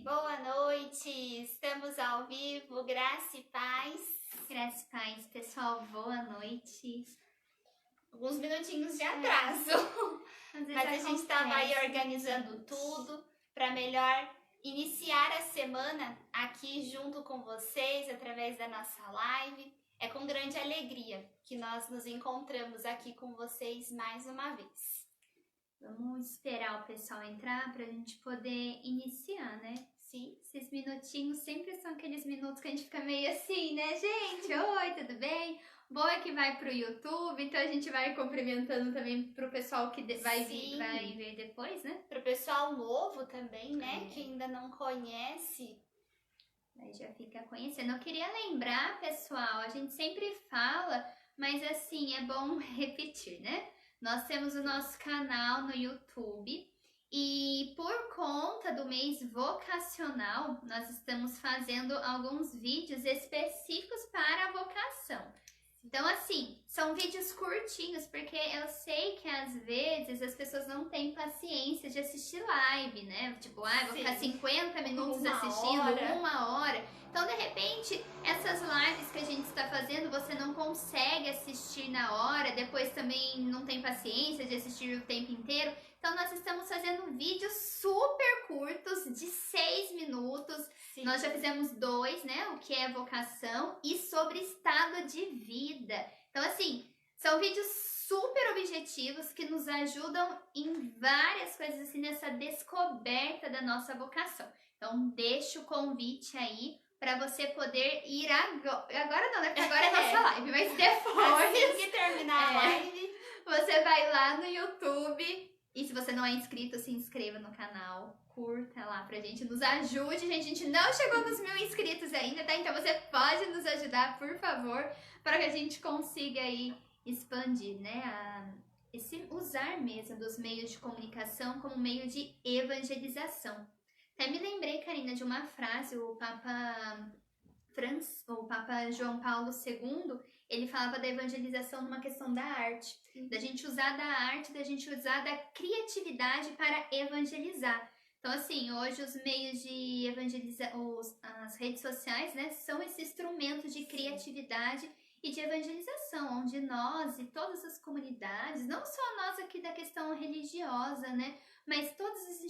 Boa noite, estamos ao vivo, graça e paz. Graça e paz, pessoal, boa noite. Alguns minutinhos de atraso, mas a gente estava aí organizando tudo para melhor iniciar a semana aqui junto com vocês, através da nossa live. É com grande alegria que nós nos encontramos aqui com vocês mais uma vez. Vamos esperar o pessoal entrar para a gente poder iniciar, né? Sim. Esses minutinhos sempre são aqueles minutos que a gente fica meio assim, né, gente? Oi, tudo bem? Bom é que vai pro YouTube, então a gente vai cumprimentando também pro pessoal que vai ver depois, né? Pro pessoal novo também, né? Que ainda não conhece. Aí já fica conhecendo. Eu queria lembrar, pessoal, a gente sempre fala, mas assim, é bom repetir, né? Nós temos o nosso canal no YouTube e por conta do mês vocacional, nós estamos fazendo alguns vídeos específicos para a vocação. Então, assim, são vídeos curtinhos, porque eu sei que às vezes as pessoas não têm paciência de assistir live, né? Tipo, vou ficar 50 minutos assistindo, uma hora. Então, de repente, essas lives que a gente está fazendo, você não consegue assistir na hora, depois também não tem paciência de assistir o tempo inteiro. Então, nós estamos fazendo vídeos super curtos, de 6 minutos. Sim. Nós já fizemos 2, né? O que é vocação e sobre estado de vida. Então, assim, são vídeos super objetivos que nos ajudam em várias coisas, assim, nessa descoberta da nossa vocação. Então, deixo o convite aí para você poder ir agora não, né? Porque agora é nossa live, mas depois assim que terminar a live, você vai lá no YouTube e se você não é inscrito, se inscreva no canal, curta lá pra gente, nos ajude, gente. A gente não chegou nos 1000 inscritos ainda, tá? Então você pode nos ajudar, por favor, para que a gente consiga aí expandir, né? Usar mesmo dos meios de comunicação como meio de evangelização. Até me lembrei, Karina, de uma frase, o Papa João Paulo II, ele falava da evangelização numa questão da arte, da gente usar da arte, da gente usar da criatividade para evangelizar. Então, assim, hoje os meios de evangelização, as redes sociais, né, são esse instrumento de criatividade e de evangelização, onde nós e todas as comunidades, não só nós aqui da questão religiosa, né, mas todas as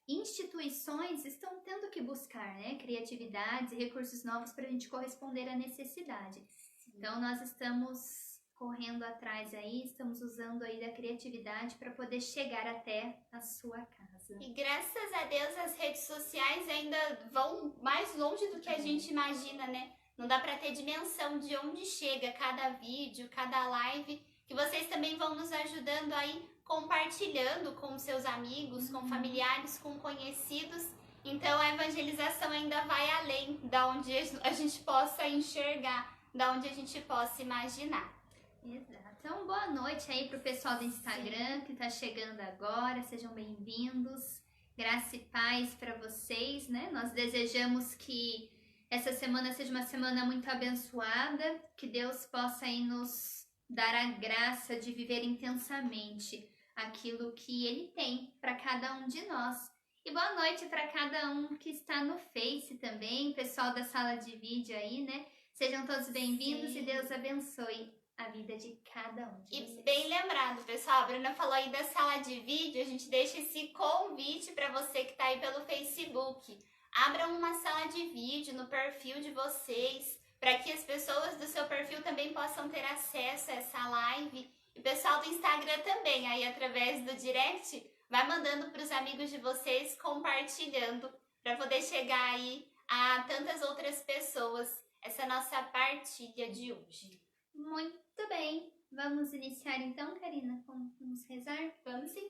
instituições estão tendo que buscar, né, criatividades e recursos novos para a gente corresponder à necessidade. Sim. Então, nós estamos correndo atrás aí, estamos usando aí da criatividade para poder chegar até a sua casa. E graças a Deus as redes sociais ainda vão mais longe do que a gente imagina, né? Não dá para ter dimensão de onde chega cada vídeo, cada live, que vocês também vão nos ajudando aí, compartilhando com seus amigos, com familiares, com conhecidos. Então a evangelização ainda vai além da onde a gente possa enxergar, da onde a gente possa imaginar. Exato. Então, boa noite aí pro pessoal do Instagram que tá chegando agora, sejam bem-vindos. Graça e paz para vocês, né? Nós desejamos que essa semana seja uma semana muito abençoada, que Deus possa aí nos dar a graça de viver intensamente aquilo que Ele tem para cada um de nós. E boa noite para cada um que está no Face também, pessoal da sala de vídeo aí, né? Sejam todos bem-vindos e Deus abençoe a vida de cada um de vocês. E bem lembrado, pessoal, a Bruna falou aí da sala de vídeo, a gente deixa esse convite para você que está aí pelo Facebook. Abram uma sala de vídeo no perfil de vocês, para que as pessoas do seu perfil também possam ter acesso a essa live. E o pessoal do Instagram também, aí através do direct, vai mandando para os amigos de vocês, compartilhando, para poder chegar aí a tantas outras pessoas, essa nossa partilha de hoje. Muito bem, vamos iniciar então, Karina? Vamos rezar? Vamos sim.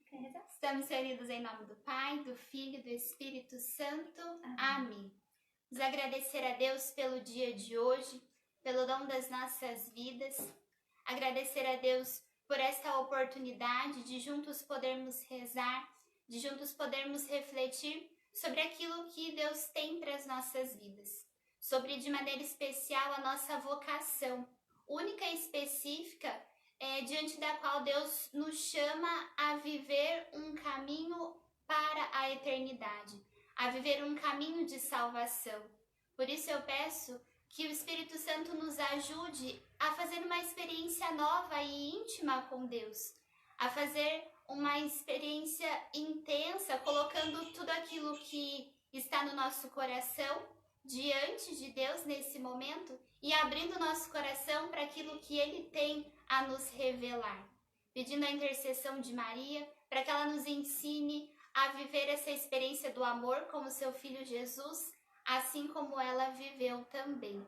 Quer rezar? Estamos reunidos em nome do Pai, do Filho e do Espírito Santo. Amém. Vamos agradecer a Deus pelo dia de hoje, pelo dom das nossas vidas. Agradecer a Deus por esta oportunidade de juntos podermos rezar, de juntos podermos refletir sobre aquilo que Deus tem para as nossas vidas. Sobre, de maneira especial, a nossa vocação, única e específica, diante da qual Deus nos chama a viver um caminho para a eternidade, a viver um caminho de salvação. Por isso eu peço que o Espírito Santo nos ajude a fazer uma experiência nova e íntima com Deus, a fazer uma experiência intensa, colocando tudo aquilo que está no nosso coração diante de Deus nesse momento e abrindo nosso coração para aquilo que Ele tem a nos revelar. Pedindo a intercessão de Maria para que ela nos ensine a viver essa experiência do amor como seu Filho Jesus, assim como ela viveu também.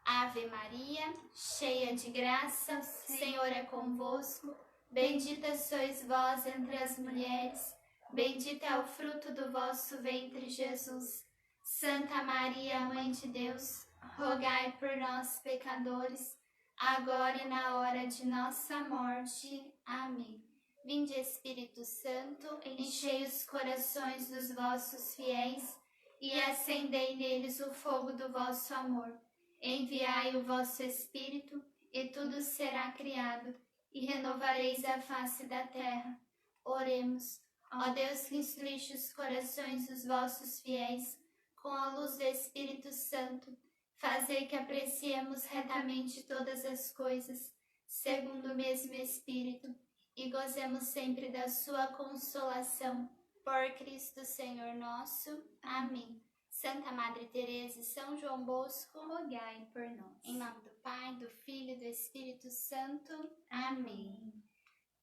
Ave Maria, cheia de graça, o Senhor é convosco. Bendita sois vós entre as mulheres, bendito é o fruto do vosso ventre, Jesus. Santa Maria, Mãe de Deus, rogai por nós, pecadores, agora e na hora de nossa morte. Amém. Vinde, Espírito Santo, enchei os corações dos vossos fiéis e acendei neles o fogo do vosso amor. Enviai o vosso Espírito, e tudo será criado, e renovareis a face da terra. Oremos. Ó Deus, que instruíste os corações dos vossos fiéis com a luz do Espírito Santo, fazei que apreciemos retamente todas as coisas, segundo o mesmo Espírito, e gozemos sempre da sua consolação. Por Cristo Senhor nosso. Amém. Santa Madre Teresa e São João Bosco, rogai por nós. Em nome do Pai, do Filho e do Espírito Santo. Amém.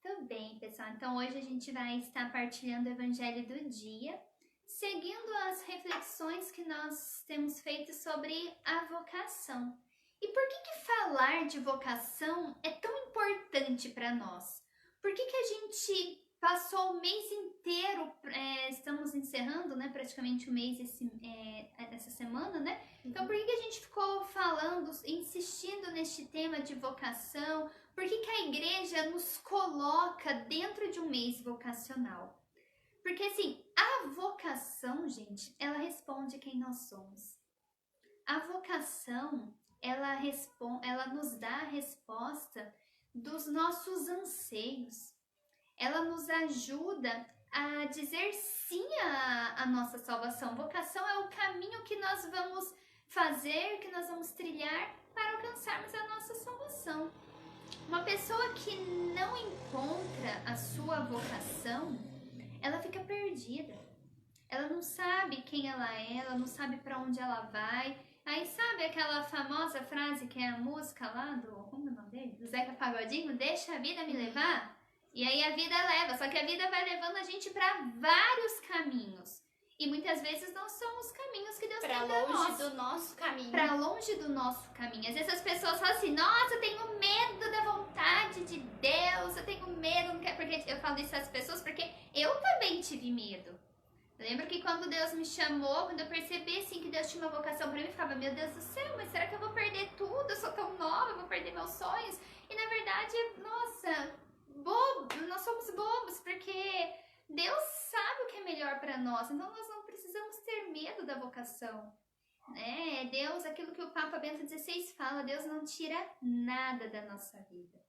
Tudo bem, pessoal. Então hoje a gente vai estar partilhando o Evangelho do dia, seguindo as reflexões que nós temos feito sobre a vocação. E por que falar de vocação é tão importante para nós? Por que a gente passou o mês inteiro, estamos encerrando, né, praticamente o mês essa semana, né? Então, por que a gente ficou falando, insistindo neste tema de vocação? Por que a igreja nos coloca dentro de um mês vocacional? Porque, assim, a vocação, gente, ela responde quem nós somos. A vocação, ela nos dá a resposta dos nossos anseios. Ela nos ajuda a dizer sim à nossa salvação. Vocação é o caminho que nós vamos fazer, que nós vamos trilhar para alcançarmos a nossa salvação. Uma pessoa que não encontra a sua vocação, ela fica perdida. Ela não sabe quem ela é, ela não sabe para onde ela vai. Aí sabe aquela famosa frase que é a música lá do, como é o nome dele? Do Zeca Pagodinho? Deixa a vida me levar. E aí a vida leva, só que a vida vai levando a gente para vários caminhos. E muitas vezes não são os caminhos que Deus tem para nós. Para longe do nosso caminho. Para longe do nosso caminho. Às vezes as pessoas falam assim, nossa, eu tenho medo da vontade de Deus, eu tenho medo, não quero... Porque eu falo isso às pessoas porque eu também tive medo. Eu lembro que quando Deus me chamou, quando eu percebi assim, que Deus tinha uma vocação para mim, eu ficava, meu Deus do céu, mas será que eu vou perder tudo? Eu sou tão nova, eu vou perder meus sonhos? E na verdade, nossa... nós somos bobos, porque Deus sabe o que é melhor para nós, então nós não precisamos ter medo da vocação, né? Deus, aquilo que o Papa Bento XVI fala, Deus não tira nada da nossa vida,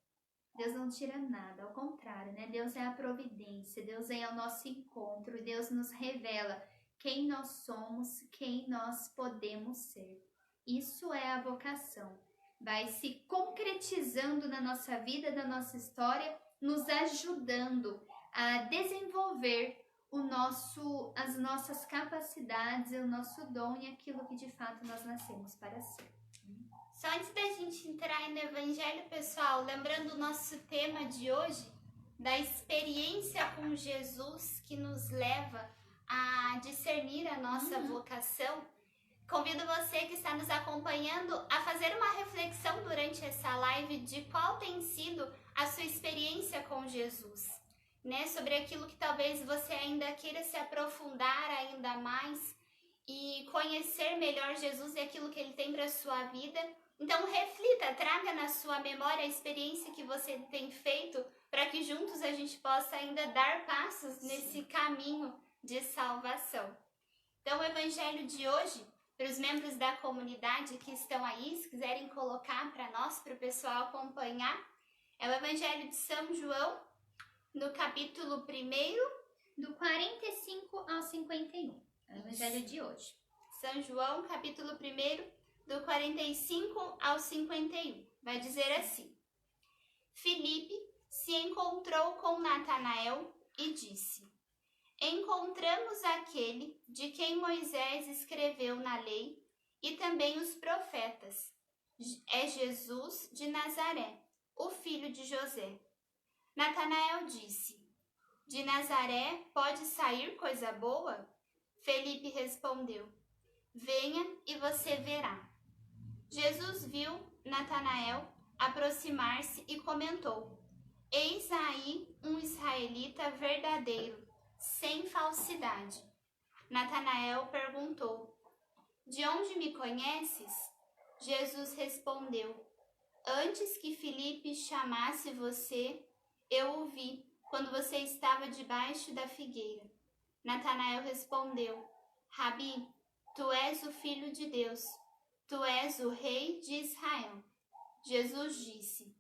Deus não tira nada, ao contrário, né? Deus é a providência, Deus é o nosso encontro, Deus nos revela quem nós somos, quem nós podemos ser. Isso é a vocação, vai se concretizando na nossa vida, na nossa história, nos ajudando a desenvolver as nossas capacidades, o nosso dom e aquilo que de fato nós nascemos para ser. Só antes da gente entrar no Evangelho, pessoal, lembrando o nosso tema de hoje, da experiência com Jesus que nos leva a discernir a nossa vocação, convido você que está nos acompanhando a fazer uma reflexão durante essa live de qual tem sido a sua experiência com Jesus, né? Sobre aquilo que talvez você ainda queira se aprofundar ainda mais e conhecer melhor Jesus e aquilo que Ele tem para a sua vida. Então reflita, traga na sua memória a experiência que você tem feito para que juntos a gente possa ainda dar passos nesse caminho de salvação. Então o Evangelho de hoje, para os membros da comunidade que estão aí, se quiserem colocar para nós, para o pessoal acompanhar, é o Evangelho de São João, no capítulo 1, do 45 ao 51. o evangelho de hoje. São João, capítulo 1, do 45 ao 51. Vai dizer assim: Filipe se encontrou com Natanael e disse: Encontramos aquele de quem Moisés escreveu na lei e também os profetas. É Jesus de Nazaré, o filho de José. Natanael disse: De Nazaré pode sair coisa boa? Felipe respondeu: Venha e você verá. Jesus viu Natanael aproximar-se e comentou: Eis aí um israelita verdadeiro, sem falsidade. Natanael perguntou: De onde me conheces? Jesus respondeu: Antes que Filipe chamasse você, eu o vi quando você estava debaixo da figueira. Natanael respondeu: Rabi, tu és o Filho de Deus, tu és o Rei de Israel. Jesus disse: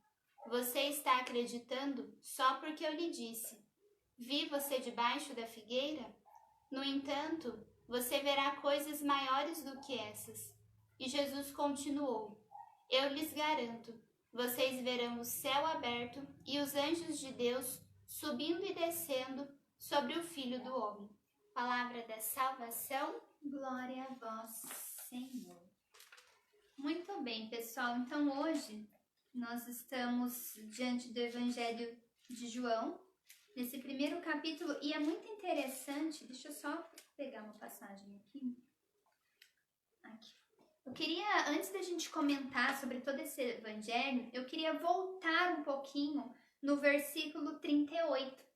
Você está acreditando só porque eu lhe disse: Vi você debaixo da figueira? No entanto, você verá coisas maiores do que essas. E Jesus continuou: Eu lhes garanto, vocês verão o céu aberto e os anjos de Deus subindo e descendo sobre o Filho do Homem. Palavra da salvação. Glória a vós, Senhor. Muito bem, pessoal. Então, hoje, nós estamos diante do Evangelho de João, nesse primeiro capítulo, e é muito interessante. Deixa eu só pegar uma passagem aqui. Eu queria, antes da gente comentar sobre todo esse Evangelho, eu queria voltar um pouquinho no versículo 38.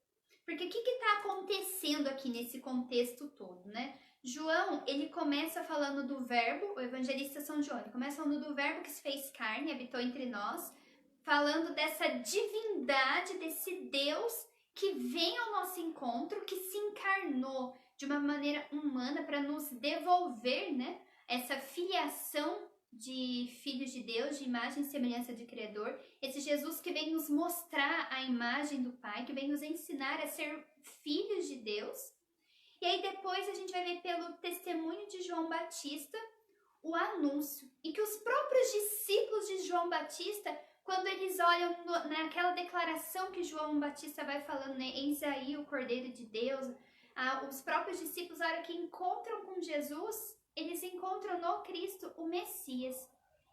Porque o que está acontecendo aqui nesse contexto todo, né? João, ele começa falando do verbo, o evangelista São João, ele começa falando do verbo que se fez carne, habitou entre nós, falando dessa divindade, desse Deus que vem ao nosso encontro, que se encarnou de uma maneira humana para nos devolver, né, essa filiação de filhos de Deus, de imagem e semelhança de Criador, esse Jesus que vem nos mostrar a imagem do Pai, que vem nos ensinar a ser filhos de Deus. E aí depois a gente vai ver pelo testemunho de João Batista o anúncio, e que os próprios discípulos de João Batista, quando eles olham naquela declaração que João Batista vai falando, né, eis aí o Cordeiro de Deus, os próprios discípulos, na hora que encontram com Jesus, eles encontram no Cristo o Messias.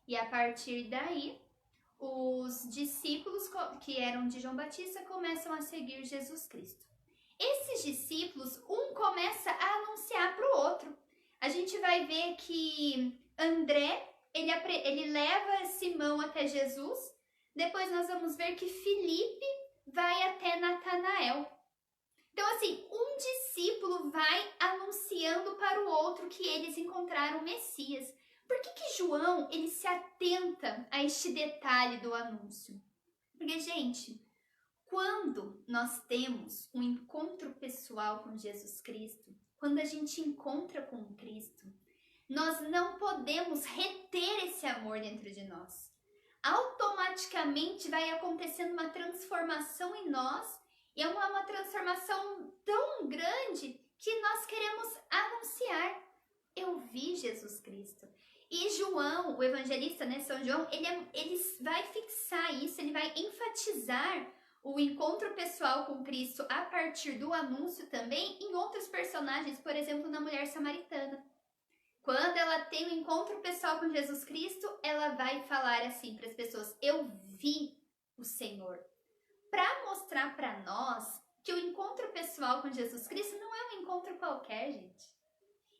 E a partir daí, os discípulos que eram de João Batista começam a seguir Jesus Cristo. Esses discípulos, um começa a anunciar para o outro. A gente vai ver que André, ele leva Simão até Jesus. Depois nós vamos ver que Filipe vai até Natanael. Então, assim, um discípulo vai anunciando para o outro que eles encontraram o Messias. Por que João, ele se atenta a este detalhe do anúncio? Porque, gente, quando nós temos um encontro pessoal com Jesus Cristo, quando a gente encontra com Cristo, nós não podemos reter esse amor dentro de nós. Automaticamente vai acontecendo uma transformação em nós, e é uma transformação tão grande que nós queremos anunciar. Eu vi Jesus Cristo. E João, o evangelista, né, São João, ele vai fixar isso, ele vai enfatizar o encontro pessoal com Cristo a partir do anúncio também em outros personagens, por exemplo, na mulher samaritana. Quando ela tem um encontro pessoal com Jesus Cristo, ela vai falar assim para as pessoas: eu vi o Senhor. Para mostrar para nós que o encontro pessoal com Jesus Cristo não é um encontro qualquer, gente.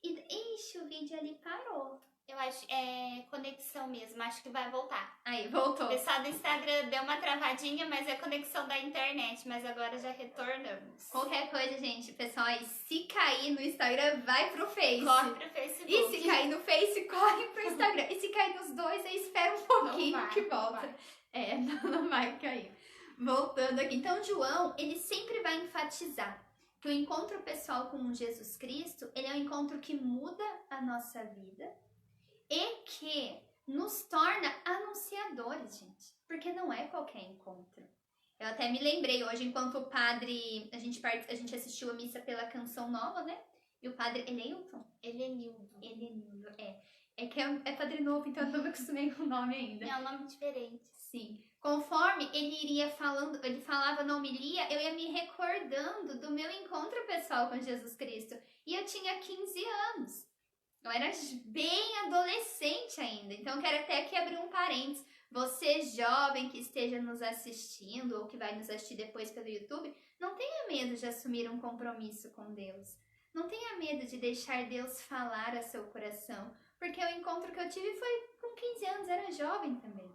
Ixi, o vídeo ali parou. Eu acho é conexão mesmo, acho que vai voltar. Aí, voltou. O pessoal do Instagram deu uma travadinha, mas é conexão da internet, mas agora já retornamos. Qualquer coisa, gente, pessoal, aí se cair no Instagram, vai pro Face. Corre pro Facebook. E se cair no Face, corre pro Instagram. E se cair nos dois, aí espera um pouquinho que volta. Não vai cair. Voltando aqui. Então, João, ele sempre vai enfatizar que o encontro pessoal com Jesus Cristo, ele é um encontro que muda a nossa vida e que nos torna anunciadores, gente. Porque não é qualquer encontro. Eu até me lembrei hoje, enquanto o padre, a gente assistiu a missa pela Canção Nova, né? E o padre Eleilton? Elenildo. Elenildo, É que é padre novo, então eu não me acostumei com o nome ainda. É um nome diferente. Sim. Conforme ele iria falando, ele falava na homilia, eu ia me recordando do meu encontro pessoal com Jesus Cristo. E eu tinha 15 anos. Eu era bem adolescente ainda. Então eu quero até aqui abrir um parênteses. Você jovem que esteja nos assistindo ou que vai nos assistir depois pelo YouTube, não tenha medo de assumir um compromisso com Deus. Não tenha medo de deixar Deus falar a seu coração. Porque o encontro que eu tive foi com 15 anos, era jovem também.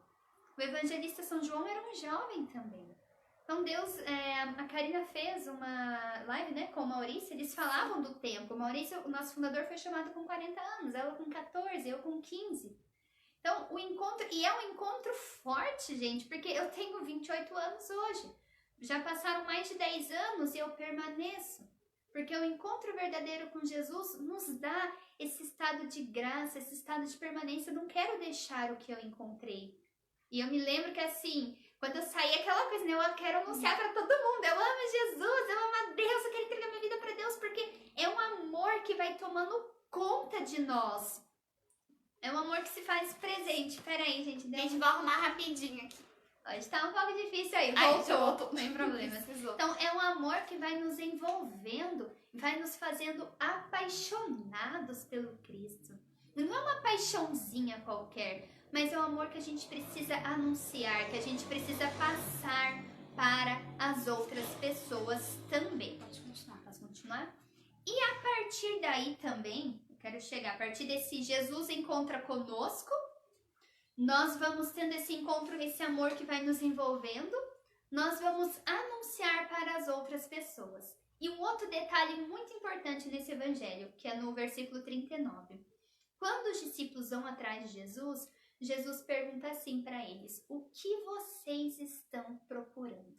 O evangelista São João era um jovem também. Então Deus, a Karina fez uma live, né, com o Maurício, eles falavam do tempo. O Maurício, o nosso fundador, foi chamado com 40 anos, ela com 14, eu com 15. Então o encontro, e é um encontro forte, gente, porque eu tenho 28 anos hoje. Já passaram mais de 10 anos e eu permaneço. Porque o encontro verdadeiro com Jesus nos dá esse estado de graça, esse estado de permanência. Eu não quero deixar o que eu encontrei. E eu me lembro que assim, quando eu saí, aquela coisa, né? Eu quero anunciar para todo mundo. Eu amo Jesus, eu amo a Deus, eu quero entregar minha vida para Deus. Porque é um amor que vai tomando conta de nós. É um amor que se faz presente. Peraí, gente. A gente vai arrumar rapidinho aqui. Hoje tá um pouco difícil aí. Voltou. Não tem problema. Então, é um amor que vai nos envolvendo, vai nos fazendo apaixonados pelo Cristo. Não é uma paixãozinha qualquer, mas é um amor que a gente precisa anunciar, que a gente precisa passar para as outras pessoas também. Pode continuar. Posso continuar? E a partir daí também, eu quero chegar, a partir desse Jesus encontra conosco, nós vamos tendo esse encontro, esse amor que vai nos envolvendo, nós vamos anunciar para as outras pessoas. E um outro detalhe muito importante nesse evangelho, que é no versículo 39. Quando os discípulos vão atrás de Jesus, Jesus pergunta assim para eles: o que vocês estão procurando?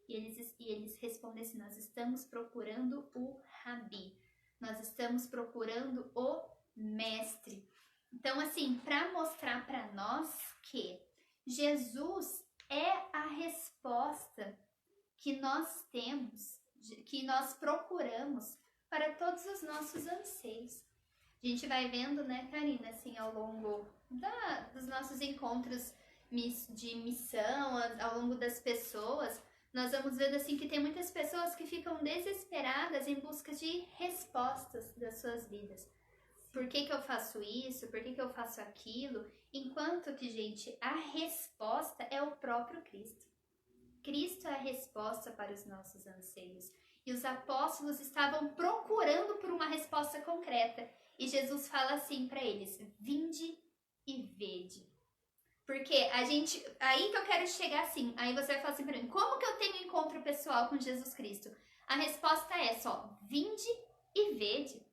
E eles respondem assim: nós estamos procurando o Rabi, nós estamos procurando o mestre. Então, assim, para mostrar para nós que Jesus é a resposta que nós temos, que nós procuramos para todos os nossos anseios. A gente vai vendo, né, Karina, assim, ao longo dos nossos encontros de missão, ao longo das pessoas, nós vamos vendo, assim, que tem muitas pessoas que ficam desesperadas em busca de respostas das suas vidas. Por que eu faço isso? Por que eu faço aquilo? Enquanto que, gente, a resposta é o próprio Cristo. Cristo é a resposta para os nossos anseios. E os apóstolos estavam procurando por uma resposta concreta. E Jesus fala assim para eles: vinde e vede. Porque aí que eu quero chegar assim, aí você vai falar assim para mim: como que eu tenho um encontro pessoal com Jesus Cristo? A resposta é só: vinde e vede.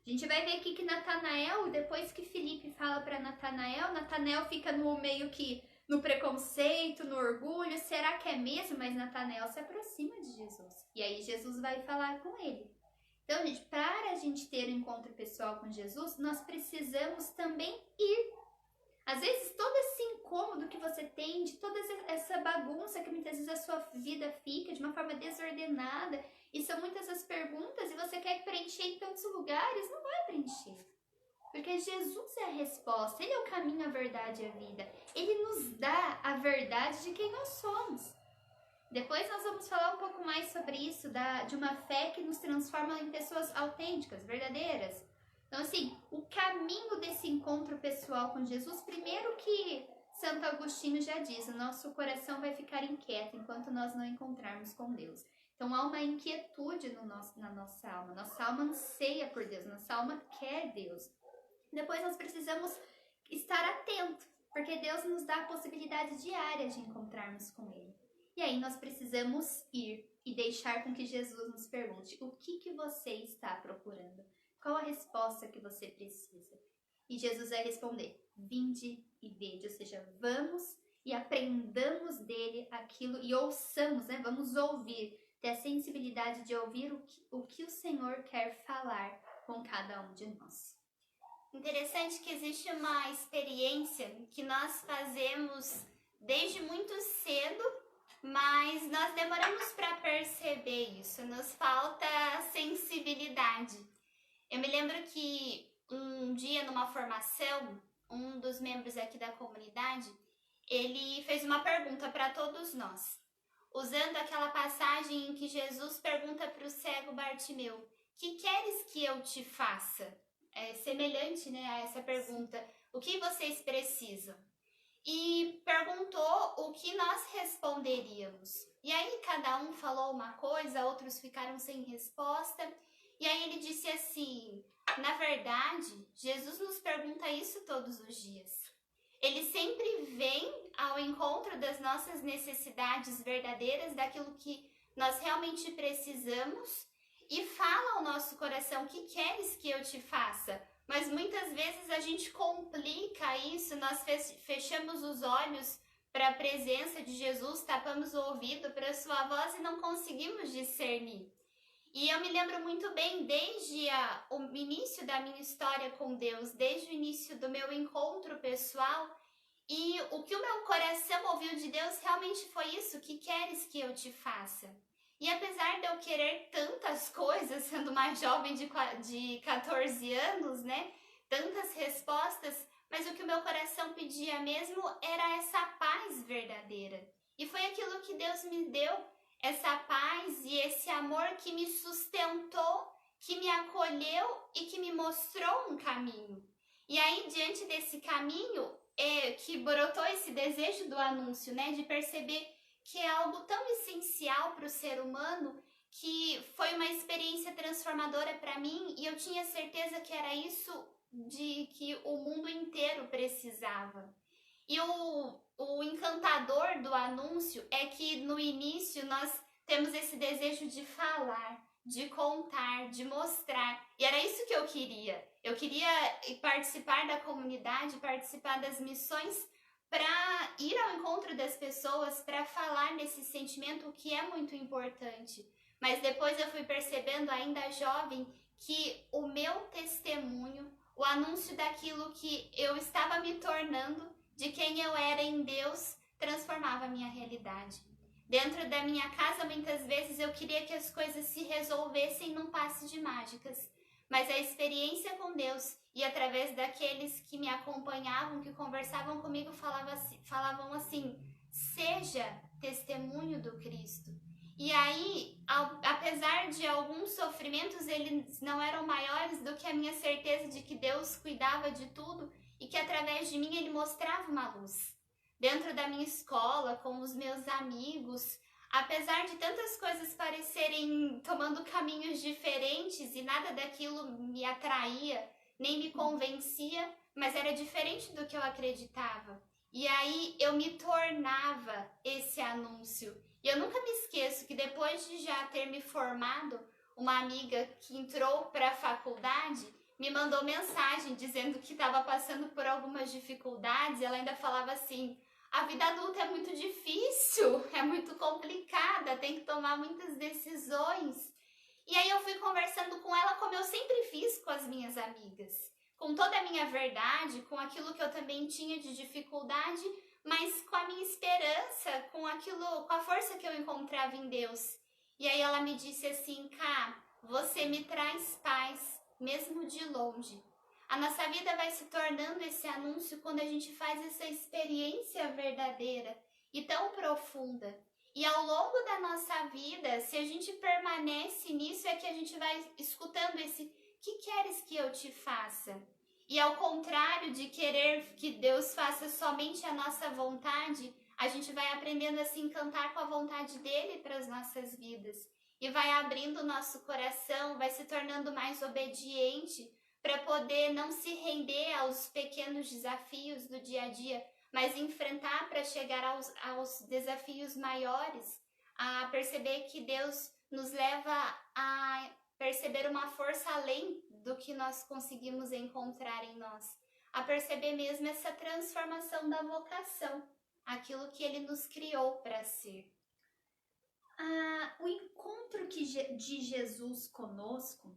A gente vai ver aqui que Natanael, depois que Filipe fala para Natanael fica meio que no preconceito, no orgulho. Será que é mesmo? Mas Natanael se aproxima de Jesus. E aí Jesus vai falar com ele. Então, gente, para a gente ter um encontro pessoal com Jesus, nós precisamos também ir. Às vezes, todo esse incômodo que você tem, de toda essa bagunça que muitas vezes a sua vida fica de uma forma desordenada, e são muitas as perguntas, e você quer preencher em tantos lugares, não vai preencher. Porque Jesus é a resposta, Ele é o caminho, a verdade e a vida. Ele nos dá a verdade de quem nós somos. Depois nós vamos falar um pouco mais sobre isso, de uma fé que nos transforma em pessoas autênticas, verdadeiras. Então, assim, o caminho desse encontro pessoal com Jesus, primeiro que Santo Agostinho já diz, o nosso coração vai ficar inquieto enquanto nós não encontrarmos com Deus. Então, há uma inquietude na nossa alma. Nossa alma anseia por Deus, nossa alma quer Deus. Depois nós precisamos estar atentos, porque Deus nos dá a possibilidade diária de encontrarmos com Ele. E aí nós precisamos ir e deixar com que Jesus nos pergunte: o que você está procurando? Qual a resposta que você precisa? E Jesus vai responder: vinde e vede, ou seja, vamos e aprendamos dele aquilo e ouçamos, né? Vamos ouvir, ter a sensibilidade de ouvir o que o Senhor quer falar com cada um de nós. Interessante que existe uma experiência que nós fazemos desde muito cedo mas nós demoramos para perceber isso, nos falta sensibilidade. Eu me lembro que um dia numa formação, um dos membros aqui da comunidade, ele fez uma pergunta para todos nós, usando aquela passagem em que Jesus pergunta para o cego Bartimeu: que queres que eu te faça? É semelhante, né, a essa pergunta. O que vocês precisam? E perguntou o que nós responderíamos. E aí cada um falou uma coisa, outros ficaram sem resposta. E aí ele disse assim: na verdade, Jesus nos pergunta isso todos os dias. Ele sempre vem ao encontro das nossas necessidades verdadeiras, daquilo que nós realmente precisamos, e fala ao nosso coração: o que queres que eu te faça? Mas muitas vezes a gente complica isso, nós fechamos os olhos para a presença de Jesus, tapamos o ouvido para a sua voz e não conseguimos discernir. E eu me lembro muito bem, desde o início da minha história com Deus, desde o início do meu encontro pessoal, e o que o meu coração ouviu de Deus realmente foi isso: que queres que eu te faça? E apesar de eu querer tantas coisas, sendo uma jovem de 14 anos, né? Tantas respostas, mas o que o meu coração pedia mesmo era essa paz verdadeira. E foi aquilo que Deus me deu, essa paz e esse amor que me sustentou, que me acolheu e que me mostrou um caminho. E aí, diante desse caminho, que brotou esse desejo do anúncio, né? De perceber que é algo tão essencial para o ser humano, que foi uma experiência transformadora para mim, e eu tinha certeza que era isso de que o mundo inteiro precisava. E o encantador do anúncio é que no início nós temos esse desejo de falar, de contar, de mostrar, e era isso que eu queria. Eu queria participar da comunidade, participar das missões, para ir ao encontro das pessoas, para falar nesse sentimento que é muito importante. Mas depois eu fui percebendo, ainda jovem, que o meu testemunho, o anúncio daquilo que eu estava me tornando, de quem eu era em Deus, transformava a minha realidade. Dentro da minha casa, muitas vezes eu queria que as coisas se resolvessem num passe de mágicas. Mas a experiência com Deus e através daqueles que me acompanhavam, que conversavam comigo, falavam assim: seja testemunho do Cristo. E aí, apesar de alguns sofrimentos, eles não eram maiores do que a minha certeza de que Deus cuidava de tudo e que através de mim Ele mostrava uma luz. Dentro da minha escola, com os meus amigos, apesar de tantas coisas parecerem tomando caminhos diferentes e nada daquilo me atraía, nem me convencia, mas era diferente do que eu acreditava. E aí eu me tornava esse anúncio. E eu nunca me esqueço que depois de já ter me formado, uma amiga que entrou para a faculdade me mandou mensagem dizendo que estava passando por algumas dificuldades. Ela ainda falava assim: a vida adulta é muito difícil, é muito complicada, tem que tomar muitas decisões. E aí eu fui conversando com ela como eu sempre fiz com as minhas amigas, com toda a minha verdade, com aquilo que eu também tinha de dificuldade, mas com a minha esperança, com a força que eu encontrava em Deus. E aí ela me disse assim: Ká, você me traz paz, mesmo de longe. A nossa vida vai se tornando esse anúncio quando a gente faz essa experiência verdadeira e tão profunda. E ao longo da nossa vida, se a gente permanece nisso, é que a gente vai escutando esse: que queres que eu te faça? E ao contrário de querer que Deus faça somente a nossa vontade, a gente vai aprendendo a se encantar com a vontade dele para as nossas vidas. E vai abrindo o nosso coração, vai se tornando mais obediente, para poder não se render aos pequenos desafios do dia a dia, mas enfrentar para chegar aos desafios maiores, a perceber que Deus nos leva a perceber uma força além do que nós conseguimos encontrar em nós, a perceber mesmo essa transformação da vocação, aquilo que Ele nos criou para ser. O encontro de Jesus conosco,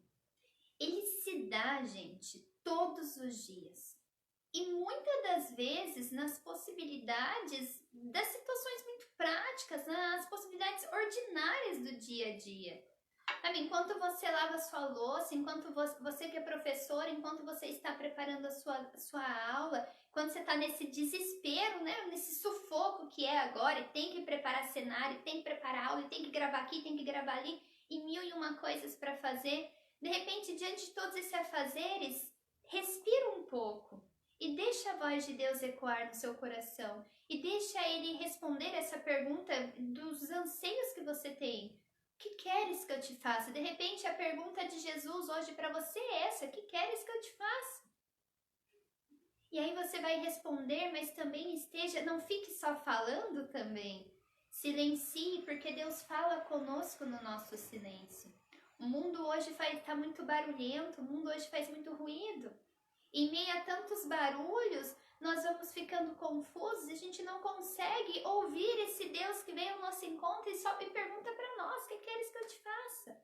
ele se dá, gente, todos os dias. E muitas das vezes nas possibilidades das situações muito práticas, nas possibilidades ordinárias do dia a dia. Sabe, enquanto você lava a sua louça, enquanto você que é professor, enquanto você está preparando a sua aula, quando você está nesse desespero, né, nesse sufoco que é agora, e tem que preparar cenário, tem que preparar aula, e tem que gravar aqui, tem que gravar ali, e mil e uma coisas para fazer, de repente, diante de todos esses afazeres, respira um pouco e deixa a voz de Deus ecoar no seu coração e deixa Ele responder essa pergunta dos anseios que você tem. O que queres que eu te faça? De repente, a pergunta de Jesus hoje para você é essa: o que queres que eu te faça? E aí você vai responder, mas também não fique só falando também. Silencie, porque Deus fala conosco no nosso silêncio. O mundo hoje está muito barulhento, o mundo hoje faz muito ruído. Em meio a tantos barulhos, nós vamos ficando confusos e a gente não consegue ouvir esse Deus que vem ao nosso encontro e só me pergunta para nós: o que queres que eu te faça?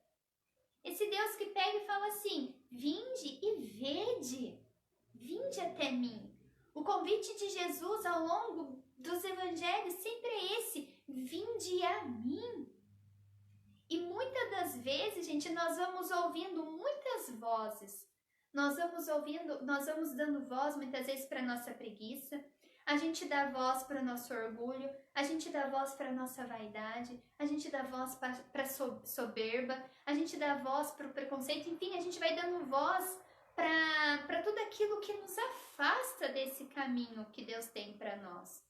Esse Deus que pega e fala assim: vinde e vede, vinde até mim. O convite de Jesus ao longo dos evangelhos sempre é esse: vinde a mim. E muitas das vezes, gente, nós vamos ouvindo muitas vozes. Nós vamos dando voz muitas vezes para nossa preguiça, a gente dá voz para o nosso orgulho, a gente dá voz para a nossa vaidade, a gente dá voz para a soberba, a gente dá voz para o preconceito, enfim, a gente vai dando voz para tudo aquilo que nos afasta desse caminho que Deus tem para nós.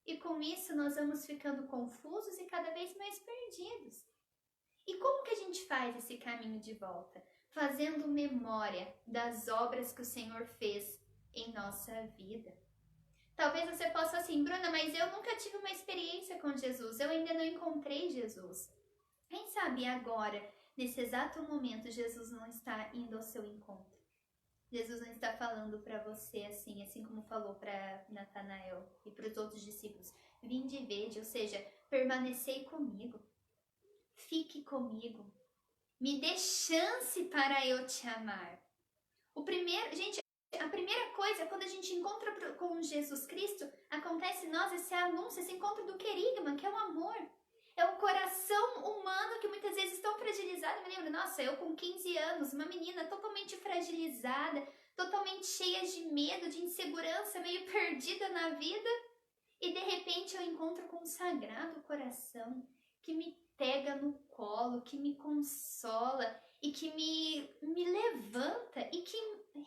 E com isso nós vamos ficando confusos e cada vez mais perdidos. E como que a gente faz esse caminho de volta? Fazendo memória das obras que o Senhor fez em nossa vida. Talvez você possa assim: Bruna, mas eu nunca tive uma experiência com Jesus, eu ainda não encontrei Jesus. Quem sabe agora, nesse exato momento, Jesus não está indo ao seu encontro. Jesus não está falando para você assim como falou para Natanael e para os outros discípulos: vinde e vede, ou seja, permanecei comigo, fique comigo. Me dê chance para eu te amar. A primeira coisa, quando a gente encontra com Jesus Cristo, acontece em nós esse anúncio, esse encontro do querigma, que é o amor. É o coração humano que muitas vezes tão fragilizado. Eu me lembro, nossa, eu com 15 anos, uma menina totalmente fragilizada, totalmente cheia de medo, de insegurança, meio perdida na vida. E de repente eu encontro com um sagrado coração que me pega no colo, que me consola e que me levanta e que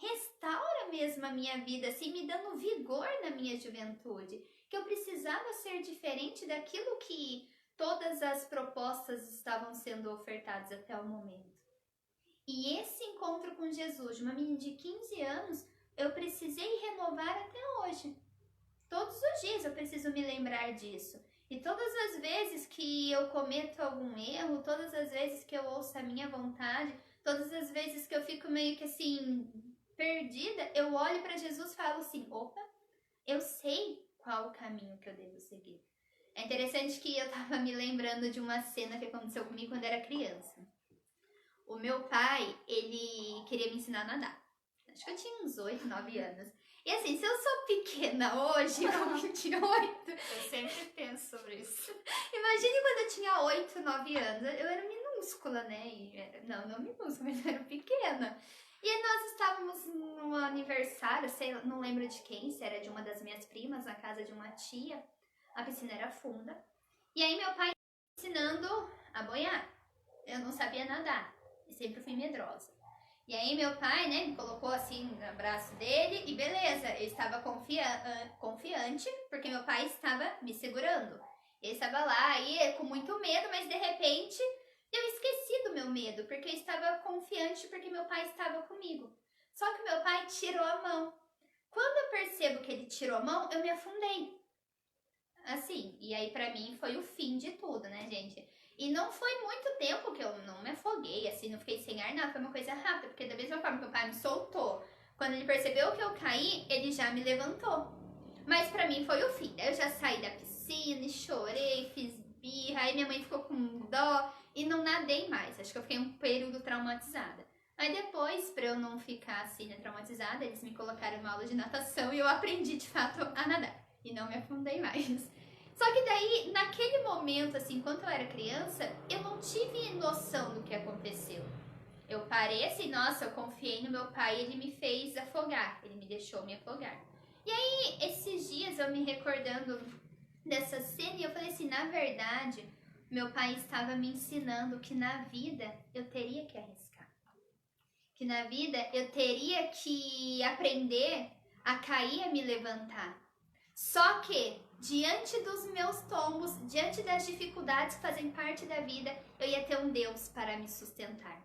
restaura mesmo a minha vida, assim, me dando vigor na minha juventude, que eu precisava ser diferente daquilo que todas as propostas estavam sendo ofertadas até o momento. E esse encontro com Jesus, de uma menina de 15 anos, eu precisei renovar até hoje. Todos os dias eu preciso me lembrar disso. E todas as vezes que eu cometo algum erro, todas as vezes que eu ouço a minha vontade, todas as vezes que eu fico meio que assim, perdida, eu olho para Jesus e falo assim: opa, eu sei qual o caminho que eu devo seguir. É interessante que eu tava me lembrando de uma cena que aconteceu comigo quando era criança. O meu pai, ele queria me ensinar a nadar. Acho que eu tinha uns 8, 9 anos. E assim, se eu sou pequena hoje, com 28... Eu sempre penso sobre isso. Imagine quando eu tinha 8, 9 anos. Eu era minúscula, né? Não minúscula, mas eu era pequena. E aí nós estávamos no aniversário, não lembro de quem, se era de uma das minhas primas, na casa de uma tia. A piscina era funda. E aí meu pai ensinando a boiar. Eu não sabia nadar. E sempre fui medrosa. E aí meu pai, né, me colocou assim no braço dele e beleza, eu estava confiante, porque meu pai estava me segurando. Ele estava lá, aí com muito medo, mas de repente eu esqueci do meu medo, porque eu estava confiante, porque meu pai estava comigo. Só que meu pai tirou a mão. Quando eu percebo que ele tirou a mão, eu me afundei. Assim, e aí pra mim foi o fim de tudo, né, gente? E não foi muito tempo que eu não me afoguei, assim, não fiquei sem ar, nada, foi uma coisa rápida, porque da mesma forma que o pai me soltou, quando ele percebeu que eu caí, ele já me levantou. Mas pra mim foi o fim, daí eu já saí da piscina e chorei, fiz birra, aí minha mãe ficou com dó e não nadei mais, acho que eu fiquei um período traumatizada. Aí depois, pra eu não ficar assim, né, traumatizada, eles me colocaram em uma aula de natação e eu aprendi de fato a nadar, e não me afundei mais. Só que daí, naquele momento, assim, enquanto eu era criança, eu não tive noção do que aconteceu. Eu parei assim, nossa, eu confiei no meu pai e ele me fez afogar. Ele me deixou me afogar. E aí, esses dias, eu me recordando dessa cena, e eu falei assim, na verdade, meu pai estava me ensinando que na vida eu teria que arriscar. Que na vida eu teria que aprender a cair e a me levantar. Só que, diante dos meus tombos, diante das dificuldades que fazem parte da vida, eu ia ter um Deus para me sustentar.